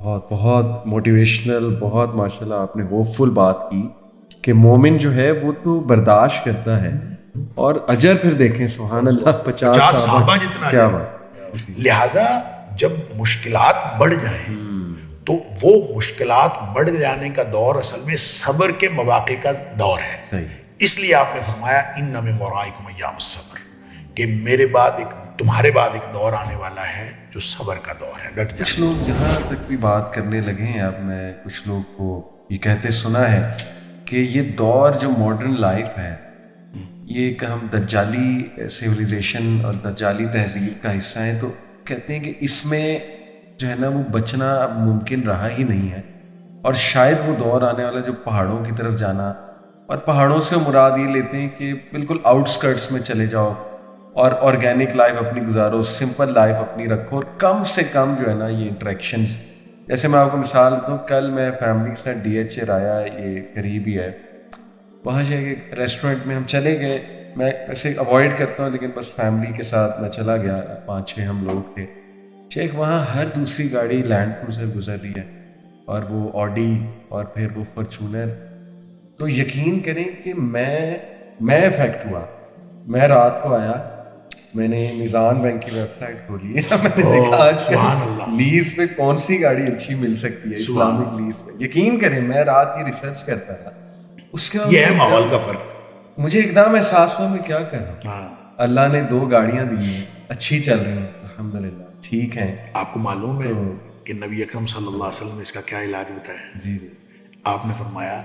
بہت بہت موٹیویشنل، بہت ماشاءاللہ آپ نے ہوپ فل بات کی کہ مومن جو ہے وہ تو برداشت کرتا ہے، اور اجر پھر دیکھیں سبحان اللہ 50 50 صحابہ جتنا کیا اجر. بات. لہذا جب مشکلات بڑھ جائیں تو وہ مشکلات بڑھ جانے کا دور اصل میں صبر کے مواقع کا دور ہے. صحیح. اس لیے آپ نے فرمایا ان من ورائکم ایام الصبر، کہ میرے بعد ایک تمہارے بعد ایک دور آنے والا ہے جو صبر کا دور ہے. ڈٹ کچھ جائیں. لوگ یہاں تک بھی بات کرنے لگے ہیں، اب میں کچھ لوگ کو یہ کہتے سنا ہے کہ یہ دور جو ماڈرن لائف ہے یہ ایک ہم دجالی سویلائزیشن اور دجالی تہذیب کا حصہ ہیں، تو کہتے ہیں کہ اس میں جو ہے نا وہ بچنا اب ممکن رہا ہی نہیں ہے، اور شاید وہ دور آنے والا جو پہاڑوں کی طرف جانا، اور پہاڑوں سے مراد یہ لیتے ہیں کہ بالکل آؤٹ سکرٹس میں چلے جاؤ اور آرگینک لائف اپنی گزارو، سمپل لائف اپنی رکھو، اور کم سے کم جو ہے نا یہ انٹریکشنز. جیسے میں آپ کو مثال دوں، کل میں فیملی کے ساتھ ڈی ایچ اے آیا، یہ قریب ہی ہے، وہاں سے ایک ریسٹورنٹ میں ہم چلے گئے. میں ایسے اوائڈ کرتا ہوں لیکن بس فیملی کے ساتھ میں چلا گیا، 5-6 ہم لوگ تھے. شیخ وہاں ہر دوسری گاڑی لینڈ کروزر گزر رہی ہے، اور وہ آڈی، اور پھر وہ فارچونر. تو یقین کریں کہ میں افیکٹ ہوا. میں رات کو آیا، میں نے میزان بینک کی ویب سائٹ کھولی ہے، میں نے دیکھا آج سبحان کل اللہ. لیز پہ کون سی گاڑی اچھی مل سکتی ہے اسلامک لیز پہ. یقین کریں میں رات کی ریسرچ کرتا تھا. اس کے بعد یہ ہے ماحول کا فرق. مجھے ایک دم احساس ہوا میں کیا کر رہا ہوں. ہاں. اللہ نے 2 گاڑیاں دی ہیں، اچھی چل رہی ہیں الحمدللہ، ٹھیک ہیں. آپ کو معلوم ہے کہ نبی اکرم صلی اللہ علیہ وسلم نے اس کا کیا علاج بتایا؟ جی جی. آپ نے فرمایا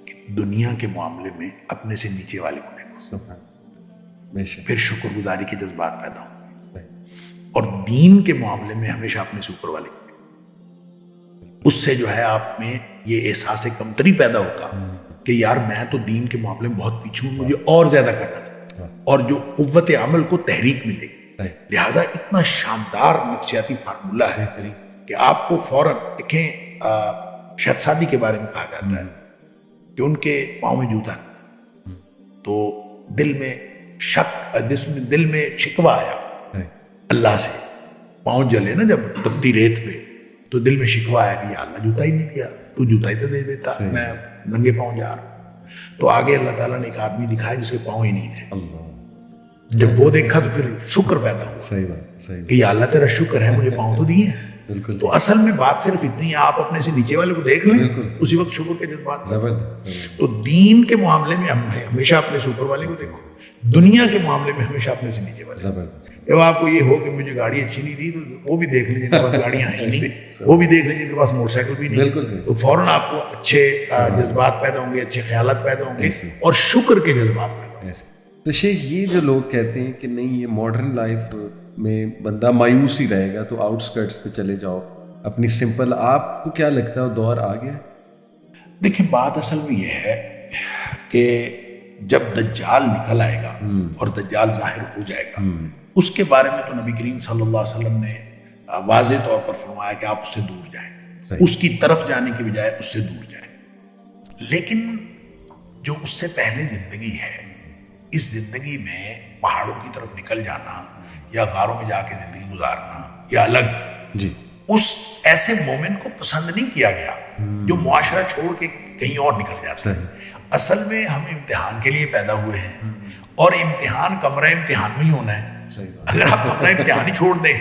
کہ دنیا کے معاملے میں اپنے سے نیچے والے کو دیکھو، سبحان بے شک. پھر شکر گزاری کے جذبات پیدا ہوں، صحیح. اور دین کے معاملے میں ہمیشہ اپنے سے اوپر والے کو دیکھو. اس سے جو ہے آپ میں یہ احساس کمتری پیدا ہوگا کہ یار میں تو دین کے معاملے میں بہت پیچھے ہوں، مجھے اور زیادہ کرنا چاہیے، اور جو قوت عمل کو تحریک ملے گی. لہٰذا اتنا شاندار نفسیاتی فارمولہ ہے کہ آپ کو فوراً دیکھیں. شہد سادی کے بارے میں کہا جاتا ہے کہ ان کے پاؤں میں جوتا نہیں، تو دل میں شک، دل میں شکوہ آیا اللہ سے. پاؤں جلے نا جب تپتی ریت پہ، تو دل میں شکوہ آیا کہ یا اللہ جوتا ہی نہیں دیا، تو جوتا ہی تو دے دیتا، میں ننگے پاؤں جا رہا ہوں. تو آگے اللہ تعالیٰ نے ایک آدمی دکھایا جس کے پاؤں ہی نہیں تھے. جب وہ دیکھا تو پھر شکر پیدا ہوا کہ یا اللہ تیرا شکر ہے مجھے پاؤں تو دیے ہیں. تو اصل میں بات صرف اتنی ہے، آپ اپنے سے نیچے والے کو دیکھ لیں، اسی وقت شکر کے جذبات. تو دین کے معاملے میں ہمیشہ اپنے سے اوپر والے کو دیکھو، دنیا کے معاملے میں ہمیشہ اپنے سے نیچے والے. جب آپ کو یہ ہو کہ مجھے گاڑی اچھی نہیں دی، تو وہ بھی دیکھ لیں جن کے پاس گاڑیاں ہیں نہیں، وہ بھی دیکھ لیں جن کے پاس موٹر سائیکل بھی نہیں، تو فوراً آپ کو اچھے جذبات پیدا ہوں گے، اچھے خیالات پیدا ہوں گے، اور شکر کے جذبات پیدا ہوں گے. تو شیخ یہ جو لوگ کہتے ہیں کہ نہیں یہ ماڈرن لائف میں بندہ مایوس ہی رہے گا تو آؤٹ سکرٹس پہ چلے جاؤ اپنی سمپل، آپ کو کیا لگتا ہے وہ دور آ گیا؟ دیکھیں بات اصل میں یہ ہے کہ جب دجال نکل آئے گا اور دجال ظاہر ہو جائے گا، اس کے بارے میں تو نبی کریم صلی اللہ علیہ وسلم نے واضح طور پر فرمایا کہ آپ اس سے دور جائیں، اس کی طرف جانے کی بجائے اس سے دور جائیں. لیکن جو اس سے پہلے زندگی ہے، اس زندگی میں پہاڑوں کی طرف نکل جانا یا غاروں میں جا کے زندگی گزارنا یا الگ، اس ایسے مومن کو پسند نہیں کیا گیا جو معاشرہ چھوڑ کے کہیں اور نکل جاتا ہے. اصل میں ہم امتحان کے لیے پیدا ہوئے ہیں، اور امتحان کمرہ امتحان میں ہی ہونا ہے. اگر آپ کمرہ امتحان ہی چھوڑ دیں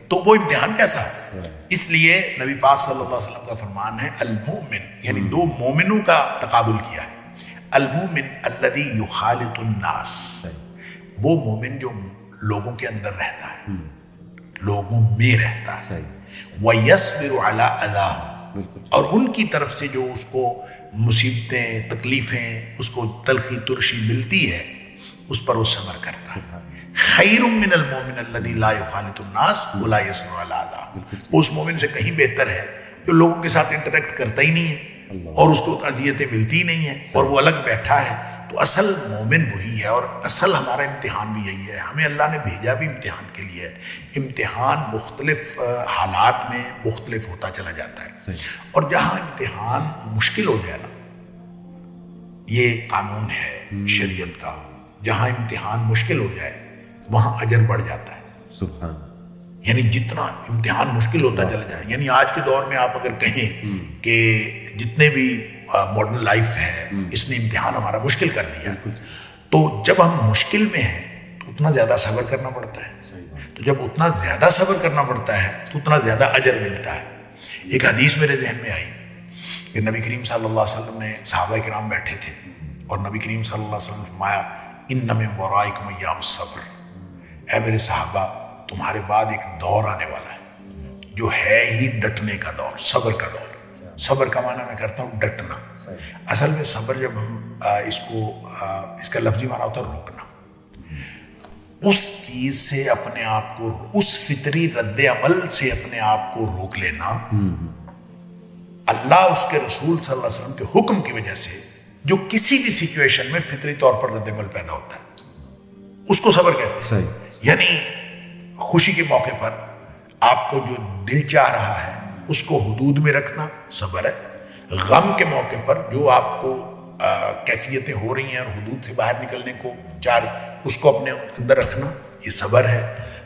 تو وہ امتحان کیسا ہے؟ اس لیے نبی پاک صلی اللہ علیہ وسلم کا فرمان ہے المومن، یعنی 2 مومنوں کا تقابل کیا ہے. المومن الذی یخالط الناس، وہ مومن جو لوگوں کے اندر رہتا ہے، لوگوں میں رہتا ہے. وَيَصْبِرُ عَلَىٰ أَذَاهُمْ، اور ان کی طرف سے جو اس کو مصیبتیں، تکلیفیں، اس کو تلخی ترشی ملتی ہے، اس پر وہ صبر کرتا ہے. خیر من المومن الذی لا یخالط الناس ولا یصبر علی اذاہم، وہ اس مومن سے کہیں بہتر ہے جو لوگوں کے ساتھ انٹریکٹ کرتا ہی نہیں ہے اور اس کو اذیتیں ملتی نہیں ہیں اور وہ الگ بیٹھا ہے. تو اصل مومن وہی ہے، اور اصل ہمارا امتحان بھی یہی ہے. ہمیں اللہ نے بھیجا بھی امتحان کے لیے ہے. امتحان مختلف حالات میں مختلف ہوتا چلا جاتا ہے، اور جہاں امتحان مشکل ہو جائے نا، یہ قانون ہے شریعت کا، جہاں امتحان مشکل ہو جائے وہاں اجر بڑھ جاتا ہے. سبحان. یعنی جتنا امتحان مشکل ہوتا چلا جائے، یعنی آج کے دور میں آپ اگر کہیں کہ جتنے بھی ماڈرن لائف ہے اس نے امتحان ہمارا مشکل کر دیا، تو جب ہم مشکل میں ہیں تو اتنا زیادہ صبر کرنا پڑتا ہے، تو جب اتنا زیادہ صبر کرنا پڑتا ہے تو اتنا زیادہ اجر ملتا ہے۔ ایک حدیث میرے ذہن میں آئی کہ نبی کریم صلی اللہ علیہ وسلم نے صحابہ کرام بیٹھے تھے اور نبی کریم صلی اللہ علیہ وسلم نے فرمایا ان من ورائکم ایام الصبر، اے میرے صحابہ تمہارے بعد ایک دور آنے والا ہے جو ہے ہی ڈٹنے کا دور، صبر کا دور۔ صبر کا معنی میں کرتا ہوں ڈٹنا۔ اصل میں صبر جب ہم اس کا لفظی معنی ہوتا ہے روکنا، اس چیز سے اپنے آپ کو، اس فطری رد عمل سے اپنے آپ کو روک لینا۔ اللہ اس کے رسول صلی اللہ علیہ وسلم کے حکم کی وجہ سے جو کسی بھی سچویشن میں فطری طور پر رد عمل پیدا ہوتا ہے اس کو صبر کہتے ہیں۔ یعنی خوشی کے موقع پر آپ کو جو دل چاہ رہا ہے اس کو حدود میں رکھنا صبر ہے۔ غم کے موقع پر جو آپ کو کیفیتیں ہو رہی ہیں اور حدود سے باہر نکلنے کو اس کو اپنے اندر رکھنا، یہ صبر ہے۔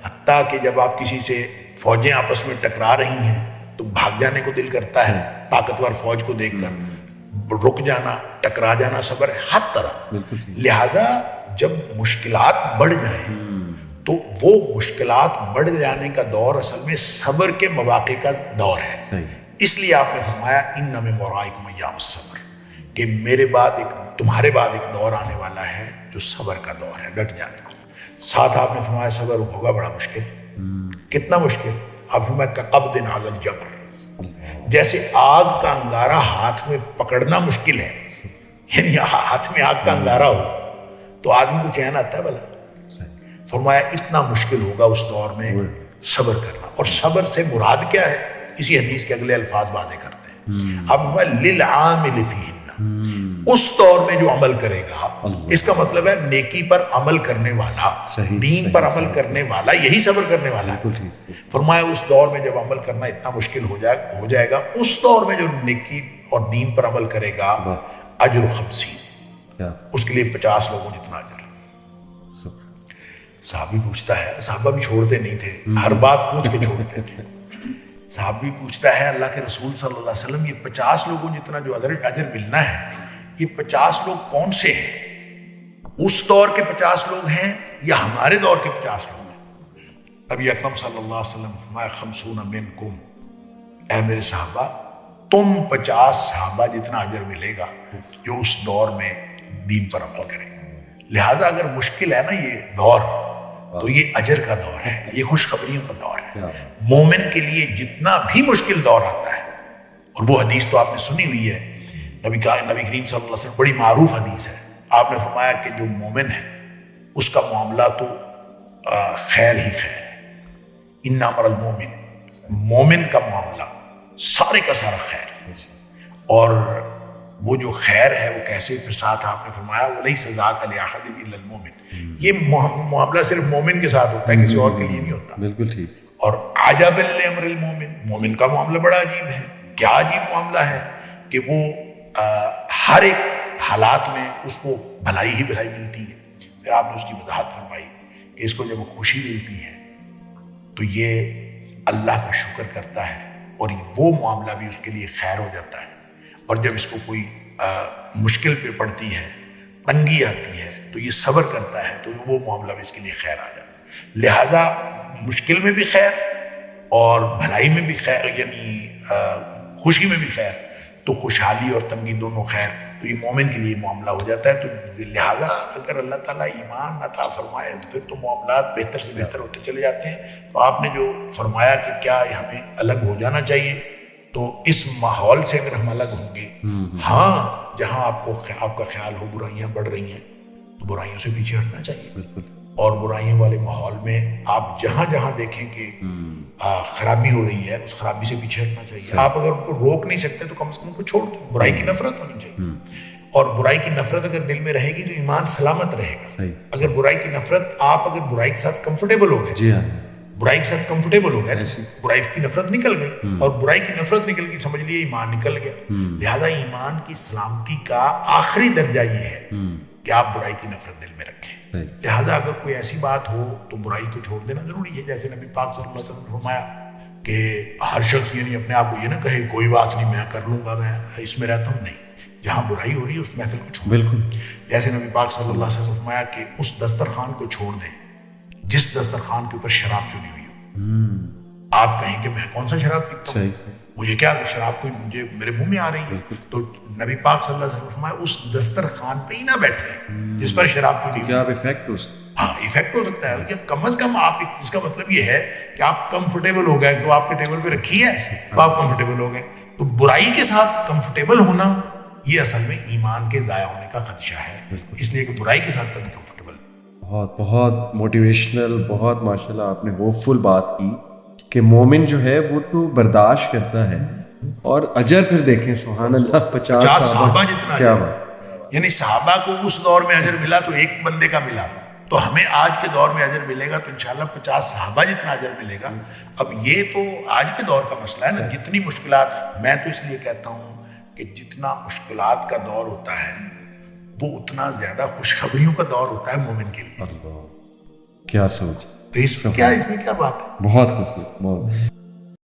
حتیٰ کہ جب آپ کسی سے فوجیں آپس میں ٹکرا رہی ہیں تو بھاگ جانے کو دل کرتا ہے، طاقتور فوج کو دیکھ کر رک جانا، ٹکرا جانا صبر ہے، ہر طرح۔ لہٰذا جب مشکلات بڑھ جائیں تو وہ مشکلات بڑھ جانے کا دور اصل میں صبر کے مواقع کا دور ہے۔ اس لیے آپ نے فرمایا ان من ورائکم ایام الصبر، کہ تمہارے بعد ایک دور آنے والا ہے جو صبر کا دور ہے، ڈٹ جانے کا۔ ساتھ آپ نے فرمایا صبر ہوگا بڑا مشکل۔ کتنا مشکل؟ آپ فرمایا کقبض علی الجمر، جیسے آگ کا انگارہ ہاتھ میں پکڑنا مشکل ہے، یعنی ہاتھ میں آگ کا انگارہ ہو تو آدمی کو چین آتا ہے بھلا؟ فرمایا اتنا مشکل ہوگا اس دور میں صبر کرنا۔ اور صبر سے مراد کیا ہے؟ اسی حدیث کے اگلے الفاظ واضح کرتے ہیں۔ اب للعامل فیہن، اس دور میں جو عمل کرے گا، اس کا مطلب ہے نیکی پر عمل کرنے والا، دین پر عمل کرنے والا، یہی صبر کرنے والا ہے۔ فرمایا اس دور میں جب عمل کرنا اتنا مشکل ہو جائے گا، اس دور میں جو نیکی اور دین پر عمل کرے گا، اجر 50، اس کے لیے 50 لوگوں جتنا اجر۔ صحابی پوچھتا ہے، صحابہ بھی چھوڑتے نہیں تھے، ہر بات پوچھ کے چھوڑتے تھے۔ صحابی پوچھتا ہے اللہ کے رسول صلی اللہ علیہ وسلم، یہ 50 لوگوں جتنا جو اجر ملنا ہے، یہ 50 لوگ کون سے ہیں؟ اس دور کے 50 لوگ ہیں یا ہمارے دور کے 50 لوگ ہیں؟ نبی اکرم صلی اللہ علیہ وسلم فرمایا 50 منکم، اے میرے صحابہ تم 50 صحابہ جتنا اجر ملے گا جو اس دور میں دین پر عمل کریں گے۔ لہٰذا اگر مشکل ہے نا یہ دور، تو یہ اجر کا دور ہے، یہ خوشخبریوں کا دور ہے۔ مومن کے لیے جتنا بھی مشکل دور آتا ہے، اور وہ حدیث تو آپ نے سنی ہوئی ہے، نبی کریم صلی اللہ علیہ وسلم، بڑی معروف حدیث ہے، آپ نے فرمایا کہ جو مومن ہے اس کا معاملہ تو خیر ہی خیر ہے۔ ان امر المومن، مومن کا معاملہ سارے کا سارا خیر ہے۔ اور وہ جو خیر ہے وہ کیسے؟ پھر ساتھ آپ نے فرمایا وَلَيْسَ ذَاكَ لِأَحَدٍ إِلَّا الْمُؤْمِنِ، یہ معاملہ صرف مومن کے ساتھ ہوتا ہے، کسی اور کے لیے نہیں ہوتا۔ بالکل ٹھیک۔ اور عَجَبًا لِأَمْرِ الْمُؤْمِنِ، مومن کا معاملہ بڑا عجیب ہے۔ کیا عجیب معاملہ ہے کہ وہ ہر ایک حالات میں اس کو بھلائی ہی بھلائی ملتی ہے۔ پھر آپ نے اس کی وضاحت فرمائی کہ اس کو جب خوشی ملتی ہے تو یہ اللہ کا شکر کرتا ہے اور وہ معاملہ بھی اس کے لیے خیر ہو جاتا ہے، اور جب اس کو کوئی مشکل پہ پڑتی ہے، تنگی آتی ہے، تو یہ صبر کرتا ہے تو وہ معاملہ بھی اس کے لیے خیر آ جاتا ہے۔ لہٰذا مشکل میں بھی خیر اور بھلائی میں بھی خیر، یعنی خوشی میں بھی خیر، تو خوشحالی اور تنگی دونوں خیر، تو یہ مومن کے لیے معاملہ ہو جاتا ہے۔ تو لہٰذا اگر اللہ تعالیٰ ایمان عطا فرمائے تو پھر تو معاملات بہتر سے بہتر ہوتے چلے جاتے ہیں۔ تو آپ نے جو فرمایا کہ کیا ہمیں الگ ہو جانا چاہیے، تو اس ماحول سے اگر ہم الگ ہوں گے، ہاں جہاں آپ کا خیال ہو برائیاں بڑھ رہی ہیں تو برائیوں سے پیچھے ہٹنا چاہیے، اور برائیوں والے ماحول میں آپ جہاں جہاں دیکھیں کہ خرابی ہو رہی ہے اس خرابی سے پیچھے ہٹنا چاہیے۔ آپ اگر ان کو روک نہیں سکتے تو کم سے کم ان کو چھوڑ دو۔ برائی کی نفرت ہونی چاہیے، اور برائی کی نفرت اگر دل میں رہے گی تو ایمان سلامت رہے گا۔ اگر برائی کی نفرت، آپ اگر برائی کے ساتھ کمفرٹیبل ہو گئے، برائی کے ساتھ کمفرٹیبل ہو گئے، برائی کی نفرت نکل گئی، اور برائی کی نفرت نکل گئی سمجھ لیے ایمان نکل گیا۔ لہذا ایمان کی سلامتی کا آخری درجہ یہ ہے کہ آپ برائی کی نفرت دل میں رکھیں۔ لہٰذا اگر کوئی ایسی بات ہو تو برائی کو چھوڑ دینا ضروری ہے. جیسے نبی پاک صلی اللہ علیہ وسلم نے فرمایا کہ ہر شخص یعنی اپنے آپ کو یہ نہ کہے کوئی بات نہیں میں کر لوں گا, میں اس میں رہتا ہوں. نہیں, جہاں برائی ہو رہی ہے اس محفل کو چھوڑ. بالکل. جیسے نبی پاک صلی اللہ علیہ وسلم نے فرمایا کہ اس دسترخوان کو چھوڑ دیں جس دسترخوان کے اوپر شراب چنی ہوئی ہو. آپ کہیں کہ میں کون سا شراب پیتا ہوں, مجھے کیا شراب کوئی مجھے میرے منہ میں آ رہی ہے, تو نبی پاک صلی اللہ علیہ وسلم نے فرمایا اس دسترخوان پہ ہی نہ بیٹھے جس پر شراب چنی ہوئی. کیا افیکٹ ہو سکتا ہے؟ ہاں افیکٹ ہو سکتا ہے. کم از کم آپ, اس کا مطلب یہ ہے کہ آپ کمفرٹیبل ہو گئے, کہ وہ آپ کے ٹیبل پہ رکھی ہے تو آپ کمفرٹیبل ہو گئے. تو برائی کے ساتھ کمفرٹیبل ہونا یہ اصل میں ایمان کے ضائع ہونے کا خدشہ ہے, اس لیے کہ برائی کے ساتھ کبھی کمفرٹیبل. بہت بہت موٹیویشنل, بہت ماشاءاللہ آپ نے ہوپ فل بات کی کہ مومن جو ہے وہ تو برداشت کرتا ہے, اور اجر پھر دیکھیں سبحان اللہ 50 صحابہ جتنا. کیا بات, یعنی صحابہ کو اس دور میں اجر ملا تو ایک بندے کا ملا, تو ہمیں آج کے دور میں اجر ملے گا تو انشاءاللہ 50 صحابہ جتنا اجر ملے گا. اب یہ تو آج کے دور کا مسئلہ ہے نا. جتنی مشکلات, میں تو اس لیے کہتا ہوں کہ جتنا مشکلات کا دور ہوتا ہے وہ اتنا زیادہ خوشخبریوں کا دور ہوتا ہے مومن کے لیے. اللہ کیا سوچ. تو اس میں کیا بات ہے. بہت خوبصورت, بہت.